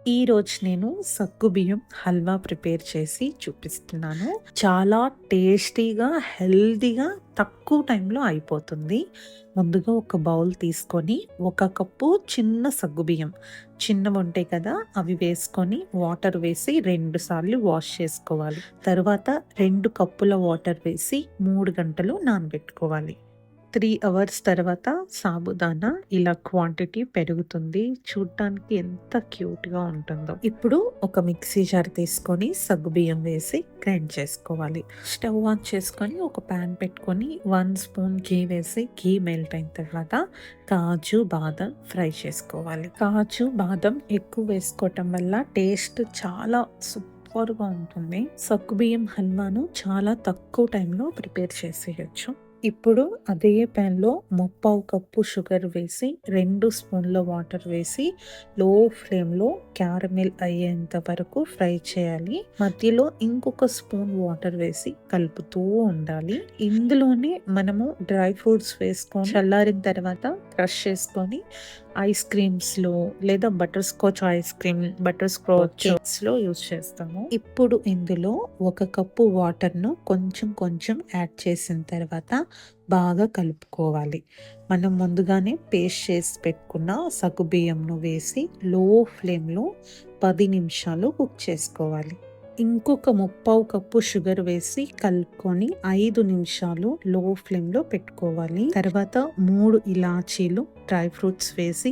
ఈరోజు నేను సగ్గుబియ్యం హల్వా ప్రిపేర్ చేసి చూపిస్తున్నాను. చాలా టేస్టీగా, హెల్తీగా తక్కువ టైంలో అయిపోతుంది. ముందుగా ఒక బౌల్ తీసుకొని, ఒక కప్పు చిన్న సగ్గుబియ్యం చిన్నవుంటాయి కదా! అవి వేసుకొని వాటర్ వేసి 2 సార్లు వాష్ చేసుకోవాలి. తర్వాత 2 కప్పుల వాటర్ వేసి 3 గంటలు నానబెట్టుకోవాలి. 3 అవర్స్ తర్వాత సాబుదానా ఇలా క్వాంటిటీ పెరుగుతుంది. చూడటానికి ఎంత క్యూట్‌గా ఉంటుందో. ఇప్పుడు ఒక మిక్సీ జార్ తీసుకొని సగ్గుబియ్యం వేసి గ్రైండ్ చేసుకోవాలి. స్టవ్ ఆన్ చేసుకొని ఒక పాన్ పెట్టుకొని 1 స్పూన్ ఘీ వేసి ఘీ మెల్ట్ అయిన తర్వాత కాజు, బాదం ఫ్రై చేసుకోవాలి. కాజు, బాదం ఎక్కువ వేసుకోవటం వల్ల టేస్ట్ చాలా సూపర్‌గా ఉంటుంది. సగ్గుబియ్యం హల్వాను చాలా తక్కువ టైంలో ప్రిపేర్ చేసేయొచ్చు. ఇప్పుడు అదే ప్యాన్‌లో ముప్పావు కప్పు షుగర్ వేసి 2 స్పూన్ల వాటర్ వేసి లో ఫ్లేమ్‌లో క్యారమెల్ అయ్యేంత వరకు ఫ్రై చేయాలి. మధ్యలో ఇంకొక స్పూన్ వాటర్ వేసి కలుపుతూ ఉండాలి. ఇందులోనే మనము డ్రై ఫ్రూట్స్ వేసుకొని చల్లారిన తర్వాత క్రష్ చేసుకొని ఐస్ క్రీమ్స్‌లో లేదా butterscotch ice cream, butterscotch కేక్స్‌లో యూజ్ చేస్తాము. ఇప్పుడు ఇందులో 1 కప్పు వాటర్‌ను కొంచెం కొంచెం యాడ్ చేసిన తర్వాత బాగా కలుపుకోవాలి. మనం ముందుగానే పేస్ట్ చేసి పెట్టుకున్న సగ్గుబియ్యంను వేసి లో ఫ్లేమ్‌లో 10 నిమిషాలు కుక్ చేసుకోవాలి. ఇంకొక ముప్పావు కప్పు షుగర్ వేసి కలుపుకొని 5 నిమిషాలు లో ఫ్లేమ్‌లో పెట్టుకోవాలి. తర్వాత 3 ఇలాచీలు, డ్రై ఫ్రూట్స్ వేసి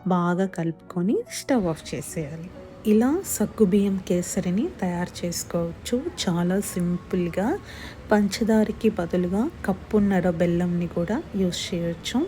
బాగా కలుపుకొని స్టవ్ ఆఫ్ చేసేయాలి. ఇలా సగ్గుబియ్యం కేసరిని తయారు చేసుకోవచ్చు. చాలా సింపుల్‌గా పంచదారకి బదులుగా కప్పున్నర బెల్లంని కూడా యూజ్ చేయొచ్చు.